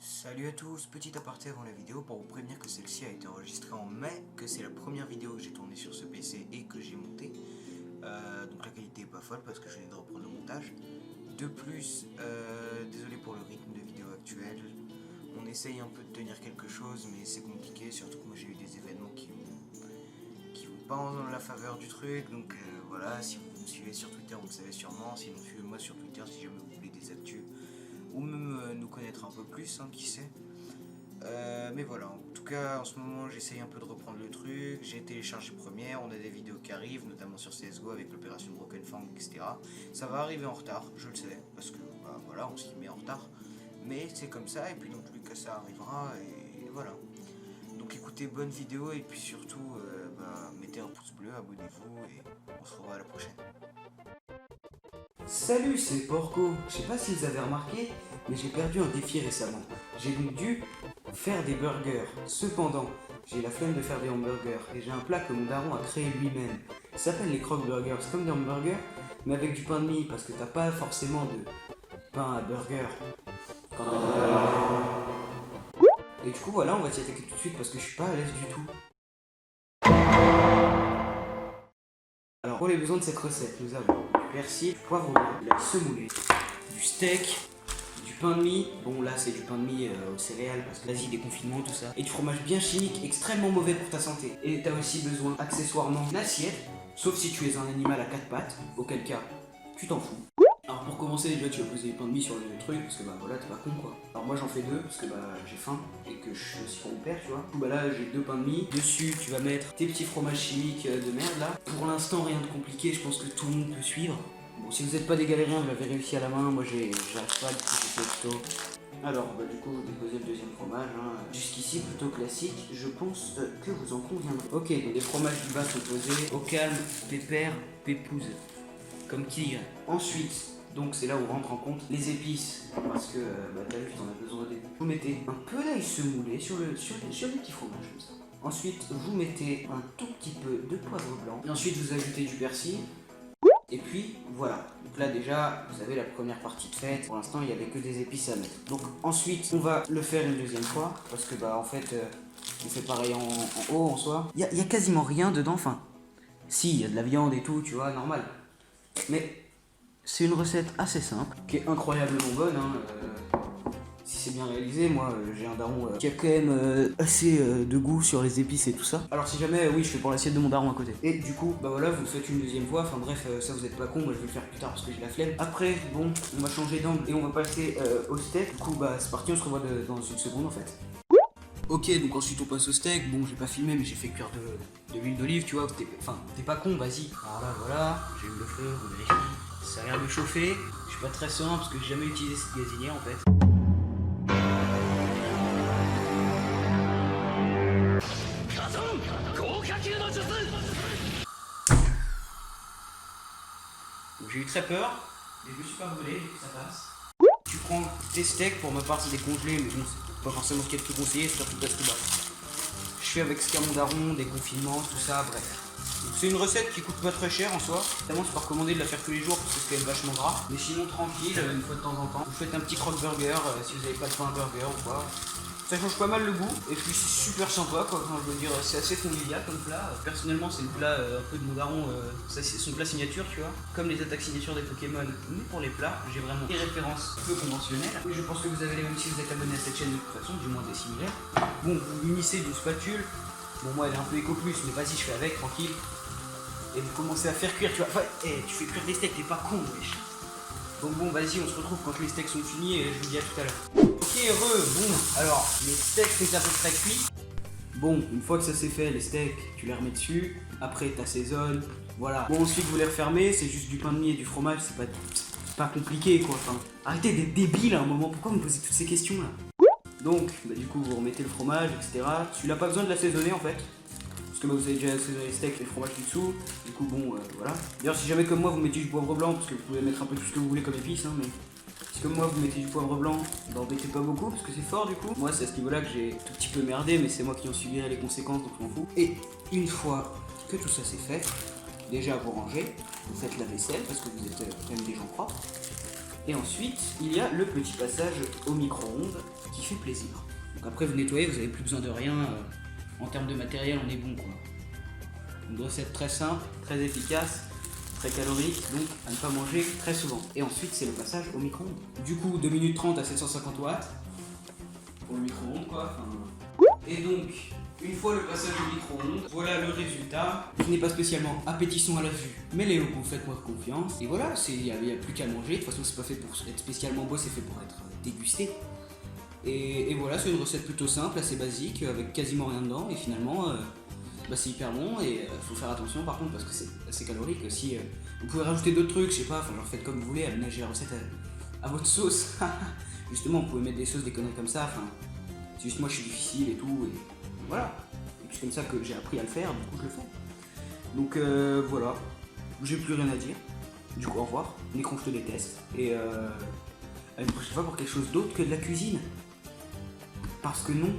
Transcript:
Salut à tous, petit aparté avant la vidéo pour vous prévenir que celle-ci a été enregistrée en mai, que c'est la première vidéo que j'ai tournée sur ce PC et que j'ai montée. Donc la qualité est pas folle parce que je viens de reprendre le montage. De plus, désolé pour le rythme de vidéo actuel. On essaye un peu de tenir quelque chose mais c'est compliqué, surtout que moi j'ai eu des événements qui vont pas en la faveur du truc. Donc voilà, si vous me suivez sur Twitter vous le savez sûrement, sinon suivez-moi sur Twitter si jamais vous voulez des actus. Ou même nous connaître un peu plus, hein, qui sait. Mais voilà, en tout cas en ce moment j'essaye un peu de reprendre le truc, j'ai téléchargé Première, on a des vidéos qui arrivent, notamment sur CSGO avec l'opération Broken Fang, etc. Ça va arriver en retard, je le sais, parce que bah, voilà, on s'y met en retard, mais c'est comme ça, et puis dans tous les cas ça arrivera, et voilà. Donc écoutez, bonne vidéo, et puis surtout, mettez un pouce bleu, abonnez-vous, et on se revoit à la prochaine. Salut, c'est Porco. Je sais pas si vous avez remarqué, mais j'ai perdu un défi récemment. J'ai donc dû faire des burgers. Cependant, j'ai la flemme de faire des hamburgers et j'ai un plat que mon daron a créé lui-même. Ça s'appelle les croque burgers. C'est comme des hamburgers, mais avec du pain de mie parce que t'as pas forcément de pain à burger. Et du coup, voilà, on va s'y attaquer tout de suite parce que je suis pas à l'aise du tout. Alors, pour les besoins de cette recette, nous avons du persil, du poivre blanc, de la semoulée, du steak, du pain de mie. Bon, là, c'est du pain de mie aux céréales parce que l'Asie, déconfinement, tout ça. Et du fromage bien chimique, extrêmement mauvais pour ta santé. Et t'as aussi besoin, accessoirement, d'une assiette, sauf si tu es un animal à quatre pattes, auquel cas, tu t'en fous. Alors, pour commencer, déjà, tu vas poser les pains de mie sur le truc parce que bah voilà, t'es pas con quoi. Alors, moi, j'en fais deux parce que bah j'ai faim et que je suis aussi pour mon père, tu vois. Du coup, bah là, j'ai deux pains de mie. Dessus, tu vas mettre tes petits fromages chimiques de merde là. Pour l'instant, rien de compliqué, je pense que tout le monde peut suivre. Bon, si vous n'êtes pas des galériens, vous l'avez réussi à la main. Moi, j'arrive pas, du coup, j'ai fait plutôt. Alors, bah, du coup, vous déposez le deuxième fromage. Hein. Jusqu'ici, plutôt classique. Je pense que vous en conviendrez. Ok, donc les fromages du bas sont posés. Au calme, pépère, pépouze. Comme qui dirait. Ensuite, donc c'est là où rentre en compte les épices. Parce que, t'as vu, t'en as besoin au début. Vous mettez un peu d'ail semoulé sur les petits fromages comme ça. Ensuite, vous mettez un tout petit peu de poivre blanc. Et ensuite, vous ajoutez du persil. Et puis voilà, donc là déjà vous avez la première partie de faite. Pour l'instant il n'y avait que des épices à mettre. Donc ensuite on va le faire une deuxième fois. Parce que bah en fait on fait pareil en haut en soi. Il y a quasiment rien dedans, enfin si, il y a de la viande et tout, tu vois, normal. Mais c'est une recette assez simple, qui est incroyablement bonne, hein. Si c'est bien réalisé, moi j'ai un daron qui a quand même assez de goût sur les épices et tout ça. Alors si jamais, oui, je fais pour l'assiette de mon daron à côté. Et du coup, bah voilà, vous le faites une deuxième fois, enfin bref, ça vous êtes pas con, moi je vais le faire plus tard parce que j'ai la flemme. Après, bon, on va changer d'angle et on va passer au steak. Du coup, bah c'est parti, on se revoit dans une seconde en fait. Ok, donc ensuite on passe au steak. Bon, j'ai pas filmé, mais j'ai fait cuire de l'huile d'olive, tu vois. T'es pas con, vas-y. Voilà, j'ai mis le feu, vous vérifiez. Ça a l'air de chauffer. Je suis pas très serein parce que j'ai jamais utilisé cette gazinière en fait. Donc j'ai eu très peur, mais je me suis pas brûlé, du coup ça passe. Tu prends tes steaks, pour ma part c'est des congelés, mais bon, c'est pas forcément ce qu'il y a de plus conseillé, surtout parce que bah, je fais avec ce qu'a mon daron, des confinements, tout ça, bref. C'est une recette qui coûte pas très cher en soi. Évidemment, c'est pas recommandé de la faire tous les jours parce que c'est quand même vachement gras. Mais sinon, tranquille, une fois de temps en temps. Vous faites un petit croque burger si vous avez pas de pain burger ou quoi. Ça change pas mal le goût et puis c'est super sympa quoi. Enfin, je veux dire, c'est assez convivial comme plat. Personnellement, c'est le plat un peu de mon daron, ça c'est son plat signature, tu vois. Comme les attaques signatures des Pokémon, mais pour les plats, j'ai vraiment des références peu conventionnelles. Et je pense que vous avez les mêmes si vous êtes abonné à cette chaîne de toute façon, du moins des similaires. Bon, vous unissez d'une spatule. Bon, moi elle est un peu éco plus, mais vas-y, je fais avec, tranquille. Et vous commencez à faire cuire, tu vois. Enfin, tu fais cuire des steaks, t'es pas con, wesh. Donc bon, vas-y, on se retrouve quand les steaks sont finis et je vous dis à tout à l'heure. Ok, bon, alors, les steaks c'est à peu près cuit. Bon, une fois que ça c'est fait, les steaks, tu les remets dessus. Après, t'assaisonnes, voilà. Bon, ensuite, vous les refermez, c'est juste du pain de mie et du fromage, c'est pas compliqué, quoi. Enfin, arrêtez d'être débile à un moment, pourquoi vous me posez toutes ces questions, là? Donc, bah, du coup, vous remettez le fromage, etc. Tu n'as pas besoin de l'assaisonner, en fait. Parce que bah, vous avez déjà assaisonné les steaks et le fromage dessous. Du coup, bon, voilà. D'ailleurs, si jamais comme moi, vous mettez du poivre blanc, parce que vous pouvez mettre un peu tout ce que vous voulez comme épices, hein, mais... Si comme moi vous mettez du poivre blanc, bah embêtez pas beaucoup parce que c'est fort du coup. Moi c'est à ce niveau là que j'ai tout petit peu merdé, mais c'est moi qui en subirai les conséquences donc je m'en fous. Et une fois que tout ça c'est fait, déjà vous rangez, vous faites la vaisselle parce que vous êtes quand même des gens propres. Et ensuite, il y a le petit passage au micro-ondes qui fait plaisir. Donc après, vous nettoyez, vous n'avez plus besoin de rien. En termes de matériel, on est bon quoi. Une recette très simple, très efficace, très calorique, donc à ne pas manger très souvent. Et ensuite, c'est le passage au micro-ondes. Du coup, 2 minutes 30 à 750 watts pour le micro-ondes quoi. Et donc, une fois le passage au micro-ondes, voilà le résultat, qui n'est pas spécialement appétissant à la vue, mais les locaux, faites-moi confiance. Et voilà, il n'y a plus qu'à manger, de toute façon c'est pas fait pour être spécialement beau, c'est fait pour être dégusté. Et voilà, c'est une recette plutôt simple, assez basique, avec quasiment rien dedans, et finalement, c'est hyper bon, et faut faire attention par contre, parce que c'est assez calorique aussi. Vous pouvez rajouter d'autres trucs, je sais pas, genre faites comme vous voulez, aménagez la recette à votre sauce. Justement, vous pouvez mettre des sauces, des conneries comme ça, c'est juste moi je suis difficile et tout, et voilà. Et puis c'est comme ça que j'ai appris à le faire, du coup je le fais. Donc voilà, j'ai plus rien à dire. Du coup au revoir, Nécron je te déteste. Et à une prochaine fois pour quelque chose d'autre que de la cuisine. Parce que non,